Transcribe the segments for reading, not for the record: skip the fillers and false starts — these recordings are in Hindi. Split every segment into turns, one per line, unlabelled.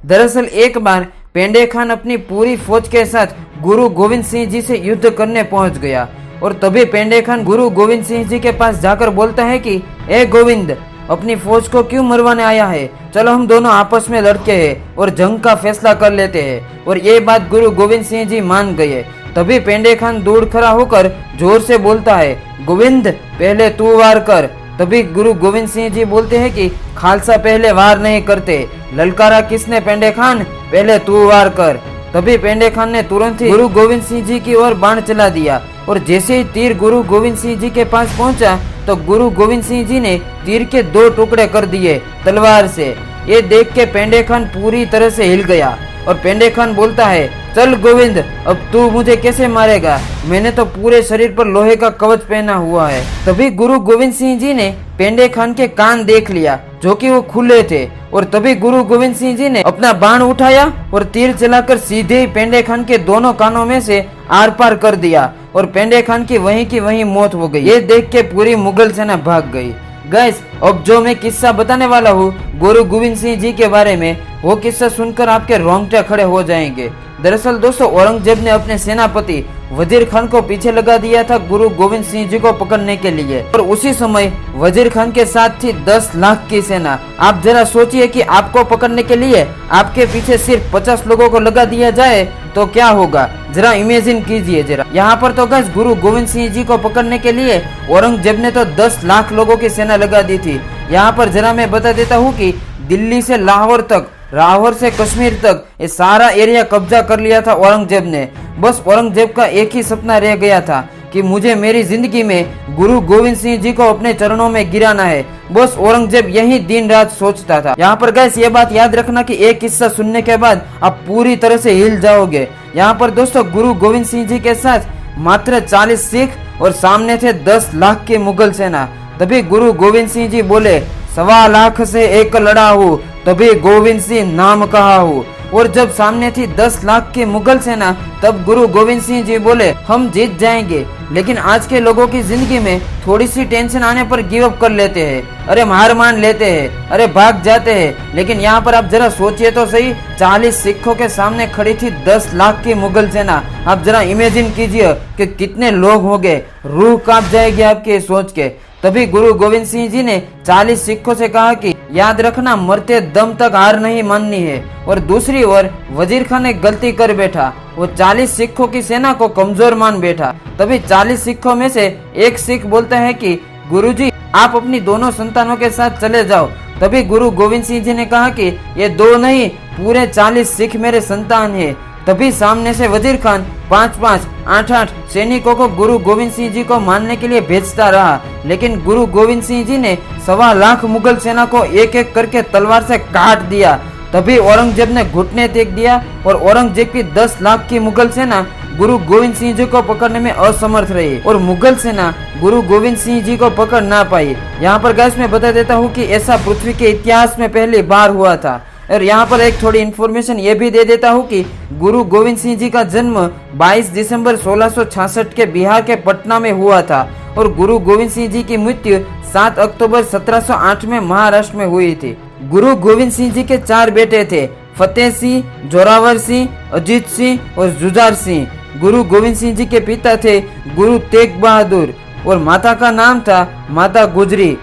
दरअसल एक बार पेंडे खान अपनी पूरी फौज के साथ गुरु गोविंद सिंह जी से युद्ध करने पहुंच गया और तभी पेंडे खान गुरु गोविंद सिंह जी के पास जाकर बोलता है कि ए गोविंद, अपनी फौज को क्यों मरवाने आया है? चलो हम दोनों आपस में लड़ते हैं और जंग का फैसला कर लेते हैं। और ये बात गुरु गोविंद सिंह जी मान गए। तभी पेंडे खान दूर खड़ा होकर जोर से बोलता है, गोविंद पहले तू वार कर। तभी गुरु गोविंद सिंह जी बोलते हैं कि खालसा पहले वार नहीं करते। ललकारा किसने पेंडे खान? पहले तू वार कर। तभी पेंडे खान ने तुरंत ही गुरु गोविंद सिंह जी की ओर बाण चला दिया और जैसे ही तीर गुरु गोविंद सिंह जी के पास पहुंचा तो गुरु गोविंद सिंह जी ने तीर के 2 टुकड़े कर दिए तलवार से। ये देख के पेंडे खान पूरी तरह से हिल गया और पेंडे खान बोलता है, चल गोविंद, अब तू मुझे कैसे मारेगा? मैंने तो पूरे शरीर पर लोहे का कवच पहना हुआ है। तभी गुरु गोविंद सिंह जी ने पेंडे खान के कान देख लिया जो कि वो खुले थे और तभी गुरु गोविंद सिंह जी ने अपना बाण उठाया और तीर चलाकर सीधे ही पेंडे खान के दोनों कानों में से आर पार कर दिया और पेंडे खान की वहीं मौत हो गई। ये देख के पूरी मुगल सेना भाग गई। गाइस, अब जो मैं किस्सा बताने वाला हूँ गुरु गोविंद सिंह जी के बारे में, वो किस्सा सुनकर आपके रोंगटे खड़े हो जाएंगे। दरअसल दोस्तों, औरंगजेब ने अपने सेनापति वजीर खान को पीछे लगा दिया था गुरु गोविंद सिंह जी को पकड़ने के लिए और उसी समय वजीर खान के साथ थी 10 लाख की सेना। आप जरा सोचिए कि आपको पकड़ने के लिए आपके पीछे सिर्फ 50 लोगों को लगा दिया जाए तो क्या होगा, जरा इमेजिन कीजिए जरा। यहाँ पर तो गाइस गुरु गोविंद सिंह जी को पकड़ने के लिए औरंगजेब ने तो 10 लाख लोगों की सेना लगा दी थी। यहाँ पर जरा मैं बता देता हूँ कि दिल्ली से लाहौर तक, लाहौर से कश्मीर तक ये सारा एरिया कब्जा कर लिया था औरंगजेब ने। बस औरंगजेब का एक ही सपना रह गया था कि मुझे मेरी जिंदगी में गुरु गोविंद सिंह जी को अपने चरणों में गिराना है। बस औरंगजेब यही दिन रात सोचता था। यहाँ पर गाइस ये बात याद रखना कि एक किस्सा सुनने के बाद आप पूरी तरह से हिल जाओगे। यहाँ पर दोस्तों गुरु गोविंद सिंह जी के साथ मात्र 40 सिख और सामने थे 10 लाख की मुगल सेना। तभी गुरु गोविंद सिंह जी बोले, 1.25 लाख से एक लड़ा हूँ, तभी गोविंद सिंह नाम कहा हूँ। और जब सामने थी 10 लाख की मुगल सेना तब गुरु गोविंद सिंह जी बोले, हम जीत जाएंगे। लेकिन आज के लोगों की जिंदगी में थोड़ी सी टेंशन आने पर गिव अप कर लेते हैं, अरे हार मान लेते हैं, अरे भाग जाते हैं। लेकिन यहाँ पर आप जरा सोचिए तो सही, 40 सिखों के सामने खड़ी थी 10 लाख की मुगल सेना। आप जरा इमेजिन कीजिए कि कितने लोग होंगे, रूह कांप जाएगी आपके सोच के। तभी गुरु गोविंद सिंह जी ने 40 सिखों से कहा कि याद रखना, मरते दम तक हार नहीं माननी है। और दूसरी ओर वजीर खान ने गलती कर बैठा, वो 40 सिखों की सेना को कमजोर मान बैठा। तभी 40 सिखों में से एक सिख बोलता है कि गुरुजी, आप अपनी दोनों संतानों के साथ चले जाओ। तभी गुरु गोविंद सिंह जी ने कहा कि ये 2 नहीं, पूरे 40 सिख मेरे संतान हैं। तभी सामने से वजीर खान 5-5, 8-8 सैनिकों को गुरु गोविंद सिंह जी को मारने के लिए भेजता रहा। लेकिन गुरु गोविंद सिंह जी ने 1.25 लाख मुगल सेना को एक एक करके तलवार से काट दिया। तभी औरंगजेब ने घुटने टेक दिया और औरंगजेब की 10 लाख की मुगल सेना गुरु गोविंद सिंह जी को पकड़ने में असमर्थ रही और मुगल सेना गुरु गोविंद सिंह जी को पकड़ ना पाई। यहाँ पर गाइस मैं बता देता हूँ कि ऐसा पृथ्वी के इतिहास में पहली बार हुआ था। और यहाँ पर एक थोड़ी इन्फॉर्मेशन ये भी दे देता हूँ कि गुरु गोविंद सिंह जी का जन्म 22 दिसंबर 1666 के बिहार के पटना में हुआ था और गुरु गोविंद सिंह जी की मृत्यु 7 अक्टूबर 1708 में महाराष्ट्र में हुई थी। गुरु गोविंद सिंह जी के 4 बेटे थे, फतेह सिंह, जोरावर सिंह, अजीत सिंह और जुझार सिंह। गुरु गोविंद सिंह जी के पिता थे गुरु तेग बहादुर और माता का नाम था माता गुजरी।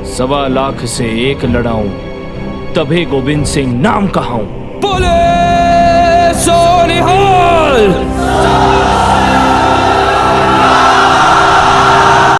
1.25 लाख से एक लड़ाऊं, तभी गोविंद सिंह नाम कहाऊं। बोले सोनिहाल।